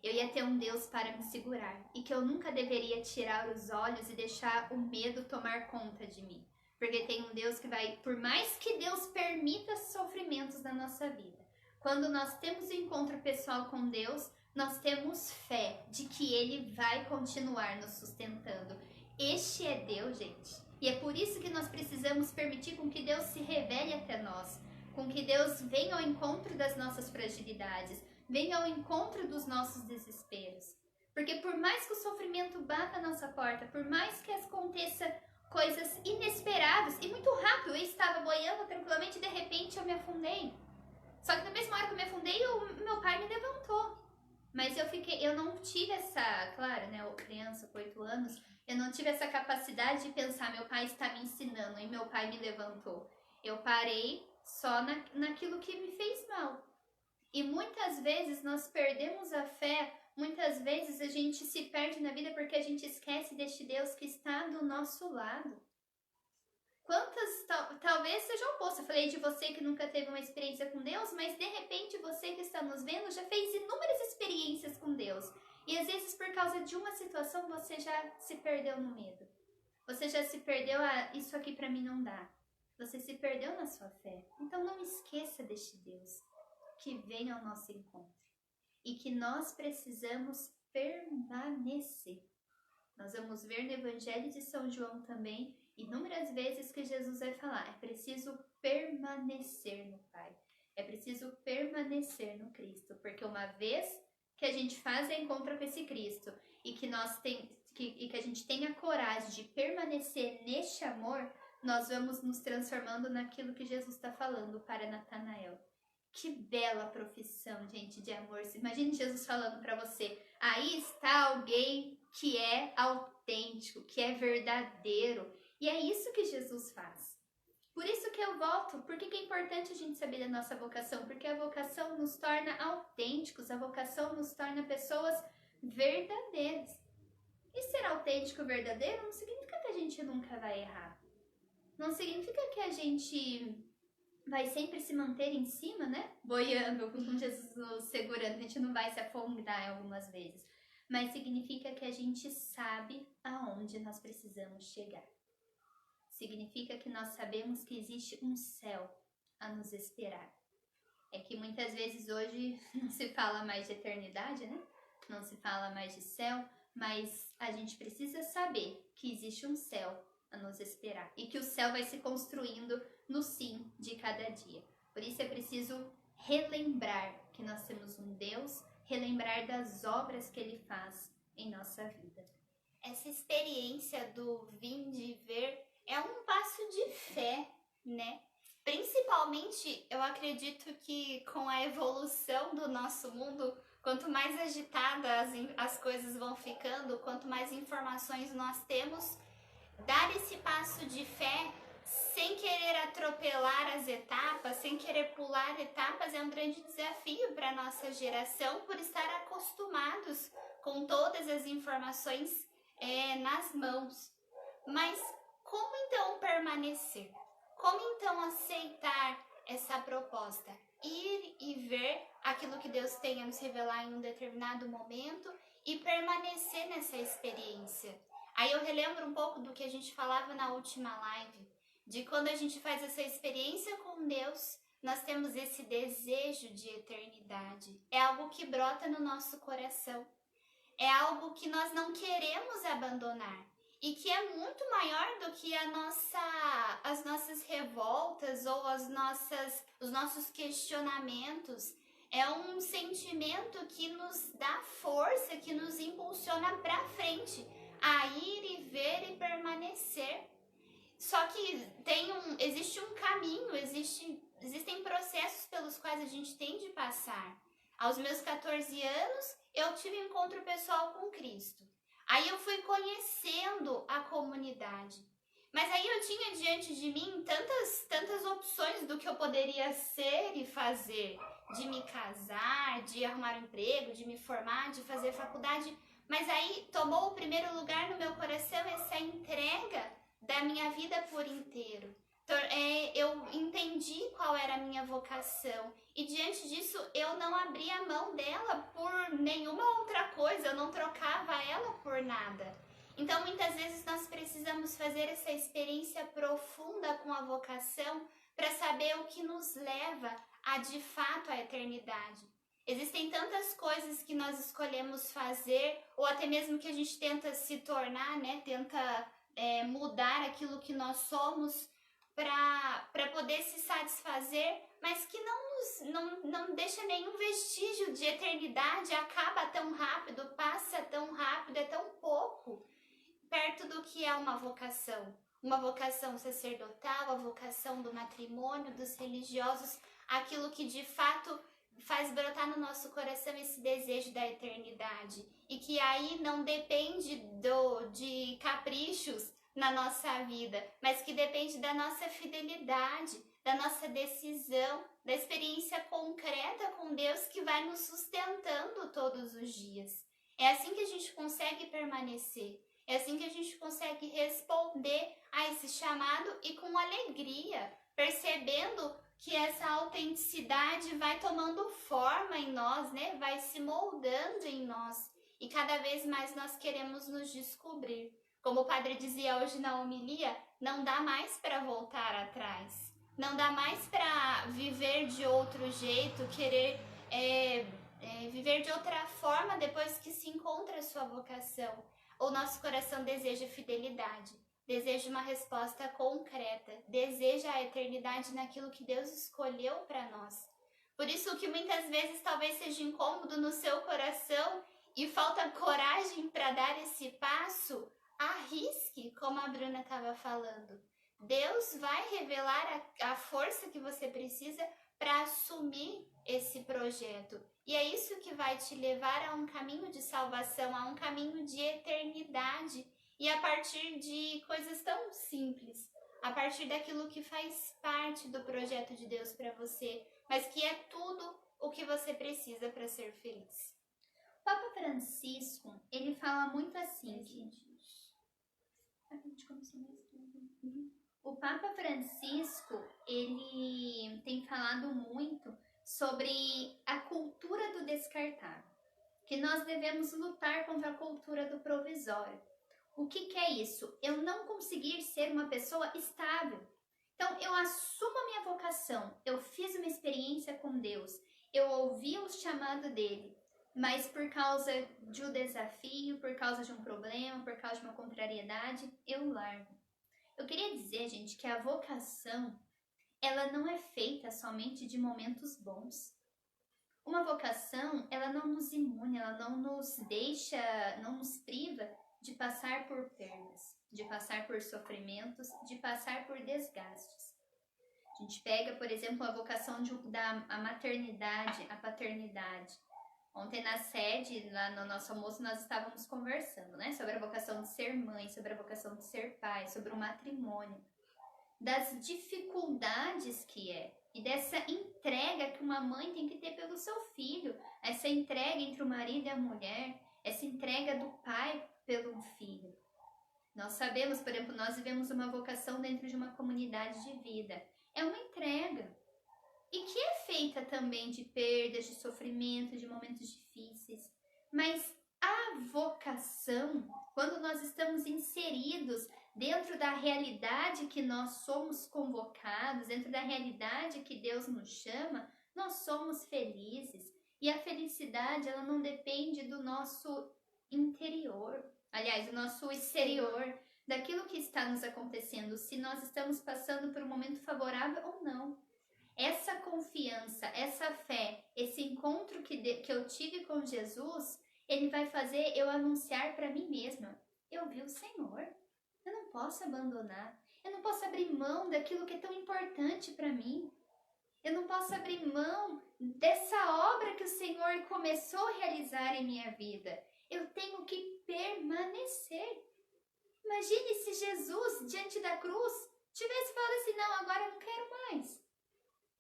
Eu ia ter um Deus para me segurar. E que eu nunca deveria tirar os olhos e deixar o medo tomar conta de mim. Porque tem um Deus que vai, por mais que Deus permita sofrimentos na nossa vida, quando nós temos um encontro pessoal com Deus, nós temos fé de que Ele vai continuar nos sustentando. Este é Deus, gente. E é por isso que nós precisamos permitir com que Deus se revele até nós, com que Deus venha ao encontro das nossas fragilidades, venha ao encontro dos nossos desesperos. Porque por mais que o sofrimento bata na nossa porta, por mais que aconteça coisas inesperadas e muito rápido, eu estava boiando tranquilamente e de repente eu me afundei. Só que na mesma hora que eu me afundei, o meu pai me levantou. Mas eu não tive essa, claro, né, criança com 8 anos, eu não tive essa capacidade de pensar, meu pai está me ensinando e meu pai me levantou. Eu parei só naquilo que me fez mal. E muitas vezes nós perdemos a fé, muitas vezes a gente se perde na vida porque a gente esquece deste Deus que está do nosso lado. Quantas, talvez seja o oposto, eu falei de você que nunca teve uma experiência com Deus, mas de repente você que está nos vendo já fez inúmeras experiências com Deus. E às vezes por causa de uma situação você já se perdeu no medo. Você já se perdeu, isso aqui pra mim não dá. Você se perdeu na sua fé. Então não esqueça deste Deus que vem ao nosso encontro. E que nós precisamos permanecer. Nós vamos ver no Evangelho de São João também, inúmeras vezes que Jesus vai falar, é preciso permanecer no Pai, é preciso permanecer no Cristo, porque uma vez que a gente faz encontro com esse Cristo e que a gente tenha coragem de permanecer neste amor, nós vamos nos transformando naquilo que Jesus está falando para Natanael. Que bela profissão, gente, de amor. Imagine Jesus falando para você, aí está alguém que é autêntico, que é verdadeiro. E é isso que Jesus faz. Por isso que eu volto. Por que é importante a gente saber da nossa vocação? Porque a vocação nos torna autênticos, a vocação nos torna pessoas verdadeiras. E ser autêntico e verdadeiro não significa que a gente nunca vai errar. Não significa que a gente vai sempre se manter em cima, né? Boiando, com Jesus nos segurando. A gente não vai se afundar algumas vezes. Mas significa que a gente sabe aonde nós precisamos chegar. Significa que nós sabemos que existe um céu a nos esperar. É que muitas vezes hoje não se fala mais de eternidade, né? Não se fala mais de céu, mas a gente precisa saber que existe um céu a nos esperar. E que o céu vai se construindo no sim de cada dia. Por isso é preciso relembrar que nós temos um Deus, relembrar das obras que Ele faz em nossa vida. Essa experiência do vir de ver é um passo de fé, né? Principalmente, eu acredito que com a evolução do nosso mundo, quanto mais agitadas as coisas vão ficando, quanto mais informações nós temos, dar esse passo de fé sem querer atropelar as etapas, sem querer pular etapas, é um grande desafio para a nossa geração por estar acostumados com todas as informações nas mãos. Mas como então permanecer? Como então aceitar essa proposta? Ir e ver aquilo que Deus tem a nos revelar em um determinado momento e permanecer nessa experiência. Aí eu relembro um pouco do que a gente falava na última live, de quando a gente faz essa experiência com Deus, nós temos esse desejo de eternidade. É algo que brota no nosso coração. É algo que nós não queremos abandonar. E que é muito maior do que as nossas revoltas ou os nossos questionamentos. É um sentimento que nos dá força, que nos impulsiona para frente, a ir e ver e permanecer. Só que existe um caminho, existem processos pelos quais a gente tem de passar. Aos meus 14 anos, eu tive um encontro pessoal com Cristo. Aí eu fui conhecendo a comunidade. Mas aí eu tinha diante de mim tantas opções do que eu poderia ser e fazer. De me casar, de arrumar um emprego, de me formar, de fazer faculdade. Mas aí tomou o primeiro lugar no meu coração essa entrega da minha vida por inteiro. Eu entendi qual era a minha vocação e diante disso eu não abria mão dela por nenhuma outra coisa, eu não trocava ela por nada. Então muitas vezes nós precisamos fazer essa experiência profunda com a vocação para saber o que nos leva a de fato a eternidade. Existem tantas coisas que nós escolhemos fazer ou até mesmo que a gente tenta se tornar, né? Tenta mudar aquilo que nós somos para poder se satisfazer, mas que não deixa nenhum vestígio de eternidade, acaba tão rápido, passa tão rápido, é tão pouco perto do que é uma vocação sacerdotal, a vocação do matrimônio, dos religiosos, aquilo que de fato faz brotar no nosso coração esse desejo da eternidade e que aí não depende de caprichos na nossa vida, mas que depende da nossa fidelidade, da nossa decisão, da experiência concreta com Deus que vai nos sustentando todos os dias. É assim que a gente consegue permanecer, é assim que a gente consegue responder a esse chamado e com alegria, percebendo que essa autenticidade vai tomando forma em nós, né? Vai se moldando em nós e cada vez mais nós queremos nos descobrir. Como o padre dizia hoje na homilia, não dá mais para voltar atrás. Não dá mais para viver de outro jeito, querer viver de outra forma depois que se encontra a sua vocação. O nosso coração deseja fidelidade, deseja uma resposta concreta, deseja a eternidade naquilo que Deus escolheu para nós. Por isso que muitas vezes talvez seja incômodo no seu coração e falta coragem para dar esse passo, arrisque, como a Bruna estava falando. Deus vai revelar a força que você precisa para assumir esse projeto. E é isso que vai te levar a um caminho de salvação, a um caminho de eternidade. E a partir de coisas tão simples, a partir daquilo que faz parte do projeto de Deus para você, mas que é tudo o que você precisa para ser feliz. O Papa Francisco, ele fala muito assim, O Papa Francisco, ele tem falado muito sobre a cultura do descartável, que nós devemos lutar contra a cultura do provisório. O que é isso? Eu não conseguir ser uma pessoa estável. Então, eu assumo a minha vocação, eu fiz uma experiência com Deus, eu ouvi o chamado dele, mas por causa de um desafio, por causa de um problema, por causa de uma contrariedade, eu largo. Eu queria dizer, gente, que a vocação, ela não é feita somente de momentos bons. Uma vocação, ela não nos imune, ela não nos deixa, não nos priva de passar por perdas, de passar por sofrimentos, de passar por desgastes. A gente pega, por exemplo, a vocação da maternidade, a paternidade. Ontem na sede, lá no nosso almoço, nós estávamos conversando, né? Sobre a vocação de ser mãe, sobre a vocação de ser pai, sobre o matrimônio. Das dificuldades que é e dessa entrega que uma mãe tem que ter pelo seu filho. Essa entrega entre o marido e a mulher, essa entrega do pai pelo filho. Nós sabemos, por exemplo, nós vivemos uma vocação dentro de uma comunidade de vida. É uma entrega. E que é feita também de perdas, de sofrimento, de momentos difíceis. Mas a vocação, quando nós estamos inseridos dentro da realidade que nós somos convocados, dentro da realidade que Deus nos chama, nós somos felizes. E a felicidade, ela não depende do nosso interior, aliás, do nosso exterior, daquilo que está nos acontecendo, se nós estamos passando por um momento favorável ou não. Essa confiança, essa fé, esse encontro que eu tive com Jesus, ele vai fazer eu anunciar para mim mesma: eu vi o Senhor, eu não posso abandonar. Eu não posso abrir mão daquilo que é tão importante para mim. Eu não posso abrir mão dessa obra que o Senhor começou a realizar em minha vida. Eu tenho que permanecer. Imagine se Jesus, diante da cruz, tivesse falado assim, não, agora eu não quero mais.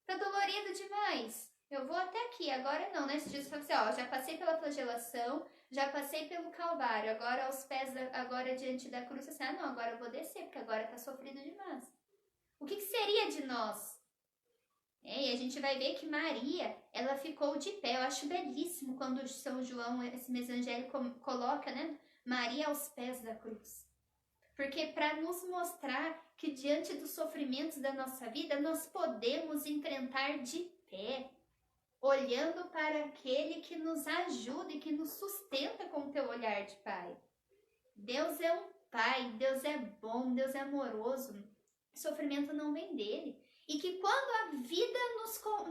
Tá dolorido demais. Eu vou até aqui, agora não, né? Jesus falou assim, ó, já passei pela flagelação, já passei pelo Calvário, agora aos pés, agora diante da cruz, assim, não, agora eu vou descer, porque agora tá sofrido demais. O que seria de nós? E a gente vai ver que Maria, ela ficou de pé. Eu acho belíssimo quando São João, esse mesangélico, coloca, né, Maria aos pés da cruz. Porque para nos mostrar que diante dos sofrimentos da nossa vida, nós podemos enfrentar de pé, olhando para aquele que nos ajuda e que nos sustenta com o teu olhar de Pai. Deus é um Pai, Deus é bom, Deus é amoroso. O sofrimento não vem dele. E que quando a vida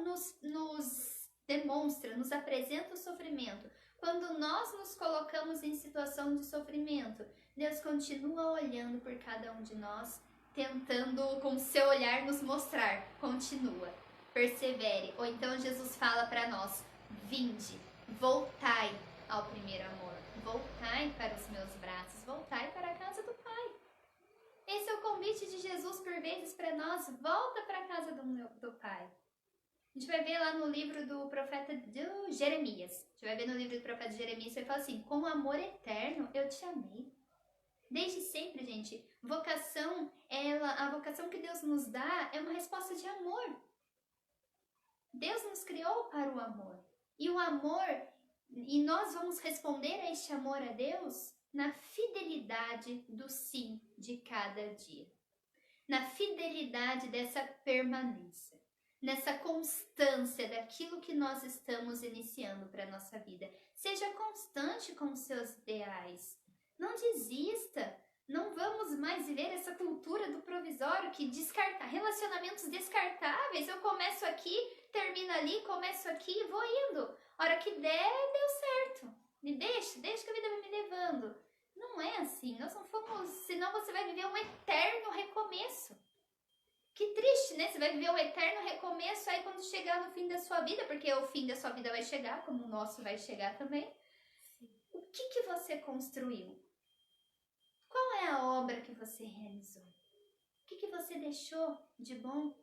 nos demonstra, nos apresenta o sofrimento, quando nós nos colocamos em situação de sofrimento, Deus continua olhando por cada um de nós, tentando com seu olhar nos mostrar, continua, persevere. Ou então Jesus fala para nós, vinde, voltai ao primeiro amor, voltai para os meus braços, voltai para a casa do Pai. Esse é o convite de Jesus por vezes para nós, volta para a casa do Pai. A gente vai ver lá no livro do profeta do Jeremias. A gente vai ver no livro do profeta Jeremias, ele fala assim, com amor eterno eu te amei. Desde sempre, gente, vocação, a vocação que Deus nos dá é uma resposta de amor. Deus nos criou para o amor. E o amor, e nós vamos responder a este amor a Deus na fidelidade do sim de cada dia. Na fidelidade dessa permanência. Nessa constância daquilo que nós estamos iniciando para a nossa vida. Seja constante com os seus ideais. Não desista. Não vamos mais viver essa cultura do provisório que descarta relacionamentos descartáveis. Eu começo aqui, termino ali, começo aqui e vou indo. A hora que der, deu certo. Me deixa que a vida vai me levando. Não é assim. Nós não fomos... Senão você vai viver um eterno recomeço. Que triste, né? Você vai viver um eterno recomeço aí quando chegar no fim da sua vida, porque o fim da sua vida vai chegar, como o nosso vai chegar também. O que você construiu? Qual é a obra que você realizou? O que você deixou de bom?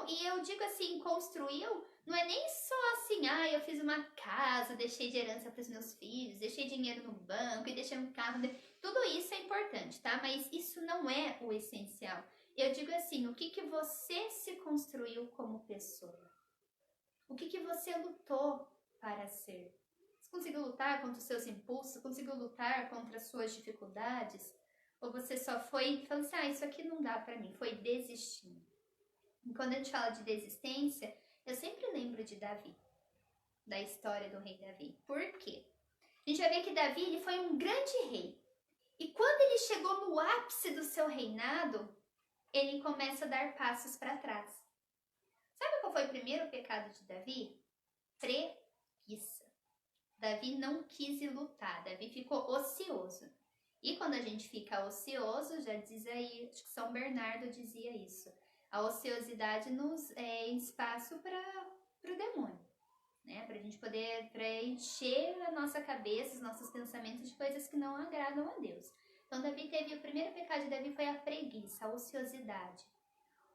E eu digo assim, construiu, não é nem só assim, eu fiz uma casa, deixei de herança para os meus filhos, deixei dinheiro no banco e deixei um carro. Tudo isso é importante, tá? Mas isso não é o essencial. Eu digo assim, o que você se construiu como pessoa? O que você lutou para ser? Você conseguiu lutar contra os seus impulsos? Conseguiu lutar contra as suas dificuldades? Ou você só foi falando assim, isso aqui não dá para mim, foi desistindo? E quando a gente fala de desistência, eu sempre lembro de Davi, da história do rei Davi. Por quê? A gente vai ver que Davi ele foi um grande rei. E quando ele chegou no ápice do seu reinado, ele começa a dar passos para trás. Sabe qual foi o primeiro pecado de Davi? Preguiça. Davi não quis ir lutar, Davi ficou ocioso. E quando a gente fica ocioso, já diz aí, acho que São Bernardo dizia isso, a ociosidade nos é espaço para o demônio, né? Para a gente poder preencher a nossa cabeça, os nossos pensamentos de coisas que não agradam a Deus. Então, o primeiro pecado de Davi foi a preguiça, a ociosidade.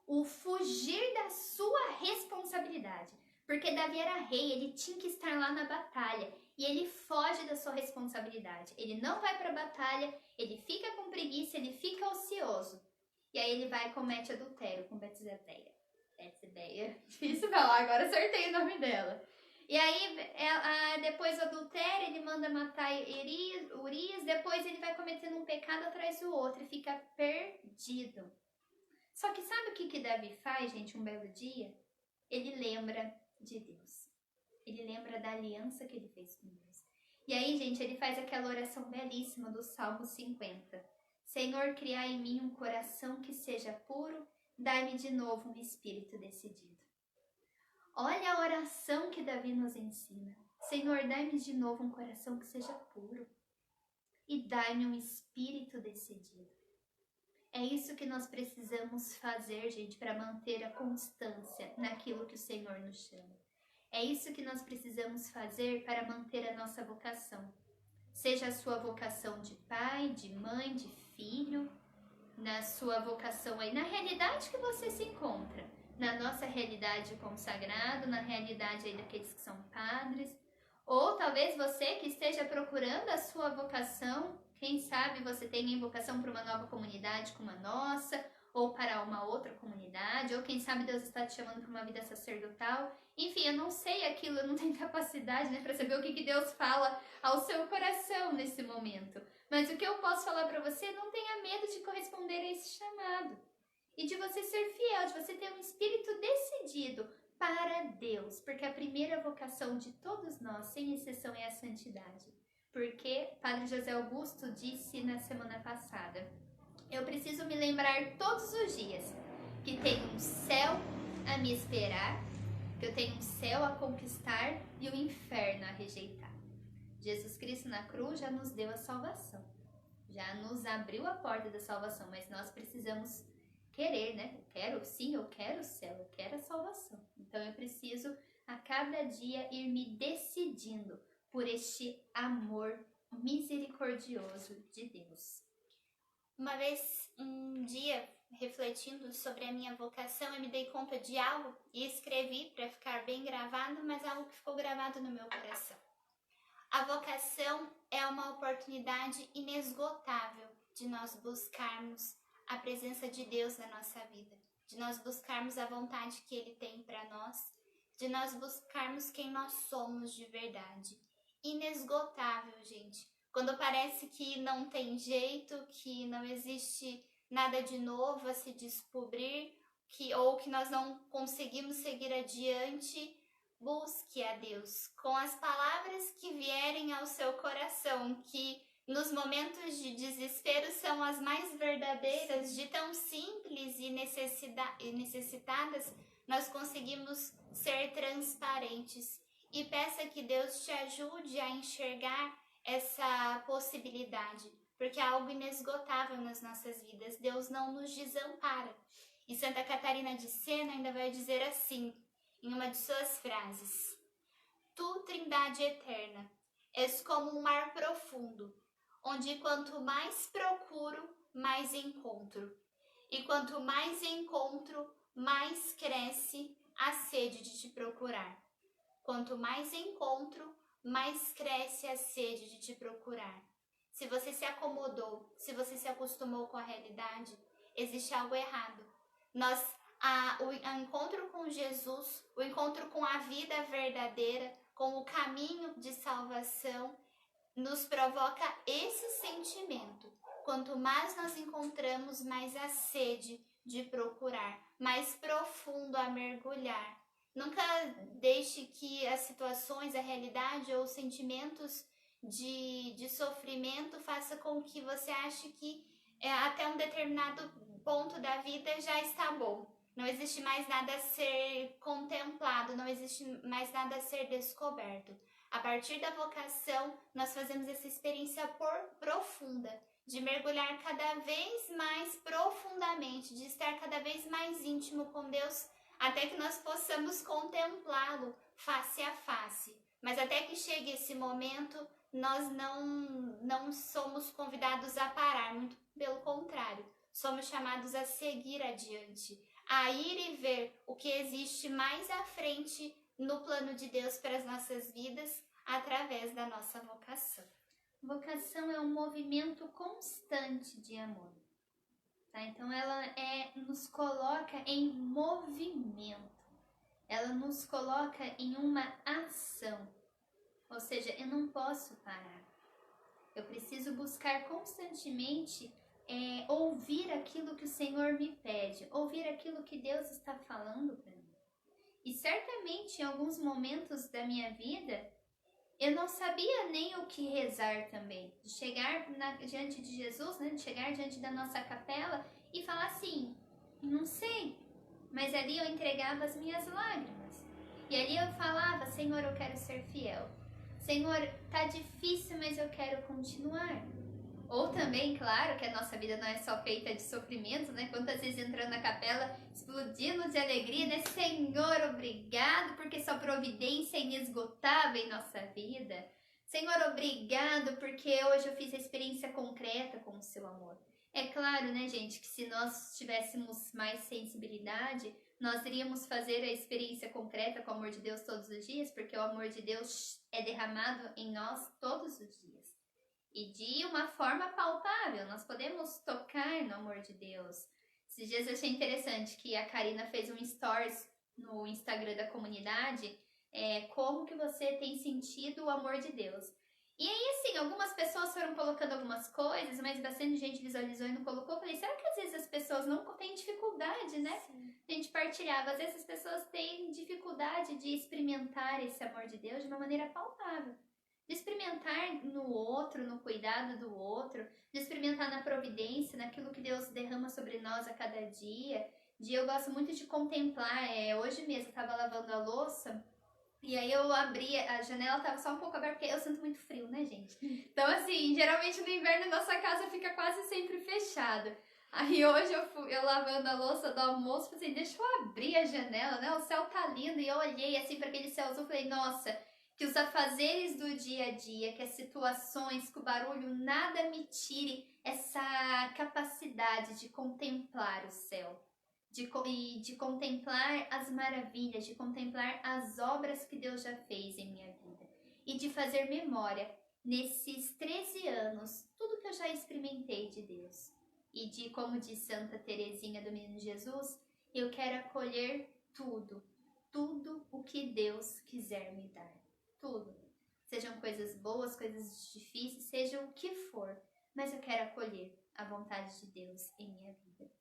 O fugir da sua responsabilidade. Porque Davi era rei, ele tinha que estar lá na batalha. E ele foge da sua responsabilidade. Ele não vai para a batalha, ele fica com preguiça, ele fica ocioso. E aí ele vai e comete adultério com Betzebeia. Difícil falar, agora acertei o nome dela. E aí, depois do adultério, ele manda matar Urias, depois ele vai cometendo um pecado atrás do outro e fica perdido. Só que sabe o que Davi faz, gente, um belo dia? Ele lembra de Deus. Ele lembra da aliança que ele fez com Deus. E aí, gente, ele faz aquela oração belíssima do Salmo 50. Senhor, criai em mim um coração que seja puro, dai-me de novo um espírito decidido. Olha a oração que Davi nos ensina. Senhor, dai-me de novo um coração que seja puro e dai-me um espírito decidido. É isso que nós precisamos fazer, gente, para manter a constância naquilo que o Senhor nos chama. É isso que nós precisamos fazer para manter a nossa vocação. Seja a sua vocação de pai, de mãe, de filho, na sua vocação aí, na realidade que você se encontra, na nossa realidade consagrado, na realidade aí daqueles que são padres, ou talvez você que esteja procurando a sua vocação, quem sabe você tenha vocação para uma nova comunidade como a nossa, ou para uma outra comunidade, ou quem sabe Deus está te chamando para uma vida sacerdotal. Enfim, eu não sei aquilo, eu não tenho capacidade, né, para saber o que Deus fala ao seu coração nesse momento. Mas o que eu posso falar para você, não tenha medo de corresponder a esse chamado. E de você ser fiel, de você ter um espírito decidido para Deus. Porque a primeira vocação de todos nós, sem exceção, é a santidade. Porque Padre José Augusto disse na semana passada: eu preciso me lembrar todos os dias que tenho um céu a me esperar, que eu tenho um céu a conquistar e um inferno a rejeitar. Jesus Cristo na cruz já nos deu a salvação, já nos abriu a porta da salvação, mas nós precisamos querer, né? Eu quero o céu, eu quero a salvação. Então eu preciso a cada dia ir me decidindo por este amor misericordioso de Deus. Uma vez, um dia, refletindo sobre a minha vocação, eu me dei conta de algo e escrevi para ficar bem gravado, mas algo que ficou gravado no meu coração. A vocação é uma oportunidade inesgotável de nós buscarmos a presença de Deus na nossa vida, de nós buscarmos a vontade que Ele tem para nós, de nós buscarmos quem nós somos de verdade. Inesgotável, gente. Quando parece que não tem jeito, que não existe nada de novo a se descobrir, ou que nós não conseguimos seguir adiante, busque a Deus com as palavras que vierem ao seu coração, que nos momentos de desespero são as mais verdadeiras, de tão simples e necessitadas, nós conseguimos ser transparentes. E peça que Deus te ajude a enxergar essa possibilidade, porque é algo inesgotável nas nossas vidas. Deus não nos desampara. E Santa Catarina de Sena ainda vai dizer assim, em uma de suas frases: Tu, Trindade eterna, és como um mar profundo, onde quanto mais procuro, mais encontro. E quanto mais encontro, mais cresce a sede de te procurar. Quanto mais encontro, mais cresce a sede de te procurar. Se você se acomodou, se você se acostumou com a realidade, existe algo errado. O encontro com Jesus, o encontro com a vida verdadeira, com o caminho de salvação, nos provoca esse sentimento. Quanto mais nós encontramos, mais a sede de procurar, mais profundo a mergulhar. Nunca deixe que as situações, a realidade ou os sentimentos de sofrimento faça com que você ache que até um determinado ponto da vida já está bom. Não existe mais nada a ser contemplado, não existe mais nada a ser descoberto. A partir da vocação, nós fazemos essa experiência profunda, de mergulhar cada vez mais profundamente, de estar cada vez mais íntimo com Deus, até que nós possamos contemplá-lo face a face. Mas até que chegue esse momento, nós não somos convidados a parar, muito pelo contrário. Somos chamados a seguir adiante, a ir e ver o que existe mais à frente no plano de Deus para as nossas vidas, através da nossa vocação. Vocação é um movimento constante de amor. Tá? Então ela nos coloca em movimento, ela nos coloca em uma ação, ou seja, eu não posso parar, eu preciso buscar constantemente ouvir aquilo que o Senhor me pede, ouvir aquilo que Deus está falando para mim. E certamente em alguns momentos da minha vida eu não sabia nem o que rezar também, de chegar diante de Jesus, né, de chegar diante da nossa capela e falar assim, não sei, mas ali eu entregava as minhas lágrimas. E ali eu falava, Senhor, eu quero ser fiel. Senhor, tá difícil, mas eu quero continuar. Ou também, claro, que a nossa vida não é só feita de sofrimento, né? Quantas vezes entrando na capela, explodindo de alegria, né? Senhor, obrigado, porque sua providência é inesgotável em nossa vida. Senhor, obrigado, porque hoje eu fiz a experiência concreta com o seu amor. É claro, né, gente, que se nós tivéssemos mais sensibilidade, nós iríamos fazer a experiência concreta com o amor de Deus todos os dias, porque o amor de Deus é derramado em nós todos os dias. E de uma forma palpável, nós podemos tocar no amor de Deus. Esses dias eu achei interessante que a Karina fez um stories no Instagram da comunidade, como que você tem sentido o amor de Deus. E aí, assim, algumas pessoas foram colocando algumas coisas, mas bastante gente visualizou e não colocou. Eu falei, será que às vezes as pessoas não têm dificuldade, né? Sim. A gente partilhava, às vezes as pessoas têm dificuldade de experimentar esse amor de Deus de uma maneira palpável. De experimentar no outro, no cuidado do outro, de experimentar na providência, naquilo que Deus derrama sobre nós a cada dia. Eu gosto muito de contemplar, hoje mesmo eu estava lavando a louça, e aí eu abri, a janela tava só um pouco aberta, porque eu sinto muito frio, né, gente? Então, assim, geralmente no inverno nossa casa fica quase sempre fechada. Aí hoje eu lavando a louça do almoço, falei assim, deixa eu abrir a janela, né? O céu tá lindo, e eu olhei assim para aquele céu azul, falei, nossa, que os afazeres do dia a dia, que as situações, que o barulho, nada me tire essa capacidade de contemplar o céu. De contemplar as maravilhas, de contemplar as obras que Deus já fez em minha vida. E de fazer memória, nesses 13 anos, tudo que eu já experimentei de Deus. E de, como diz Santa Teresinha do Menino Jesus, eu quero acolher tudo o que Deus quiser me dar. Tudo. Sejam coisas boas, coisas difíceis, seja o que for. Mas eu quero acolher a vontade de Deus em minha vida.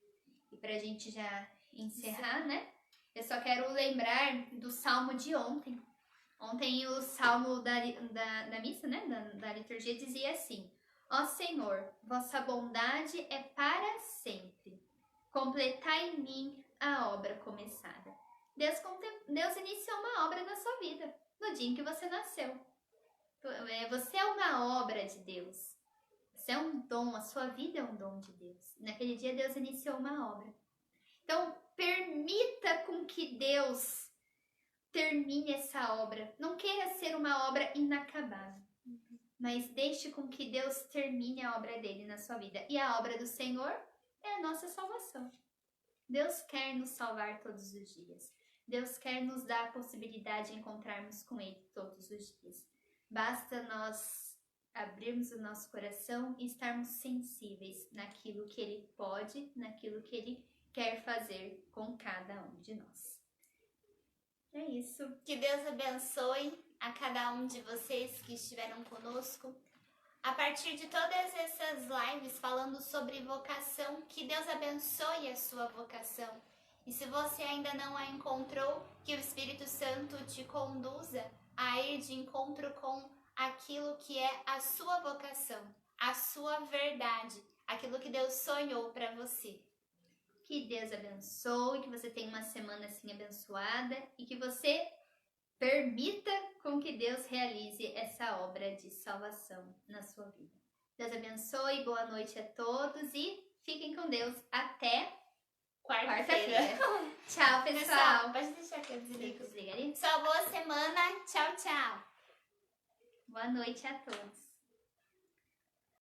E pra gente já encerrar, né? Eu só quero lembrar do salmo de ontem. Ontem o salmo da missa, né? Da liturgia dizia assim: Ó Senhor, vossa bondade é para sempre. Completai em mim a obra começada. Deus iniciou uma obra na sua vida, no dia em que você nasceu. Você é uma obra de Deus. Você é um dom, a sua vida é um dom de Deus. Naquele dia Deus iniciou uma obra. Então, permita com que Deus termine essa obra. Não queira ser uma obra inacabada, mas deixe com que Deus termine a obra dele na sua vida. E a obra do Senhor é a nossa salvação. Deus quer nos salvar todos os dias. Deus quer nos dar a possibilidade de encontrarmos com Ele todos os dias. Basta nós abrirmos o nosso coração e estarmos sensíveis naquilo que Ele pode, naquilo que Ele quer fazer com cada um de nós. É isso. Que Deus abençoe a cada um de vocês que estiveram conosco. A partir de todas essas lives falando sobre vocação, que Deus abençoe a sua vocação. E se você ainda não a encontrou, que o Espírito Santo te conduza a ir de encontro com aquilo que é a sua vocação, a sua verdade, aquilo que Deus sonhou para você. Que Deus abençoe, que você tenha uma semana assim abençoada e que você permita com que Deus realize essa obra de salvação na sua vida. Deus abençoe, boa noite a todos e fiquem com Deus até quarta-feira. Tchau, pessoal. Pode deixar que eu desligo. Desliga ali. Só boa semana. Tchau, tchau. Boa noite a todos.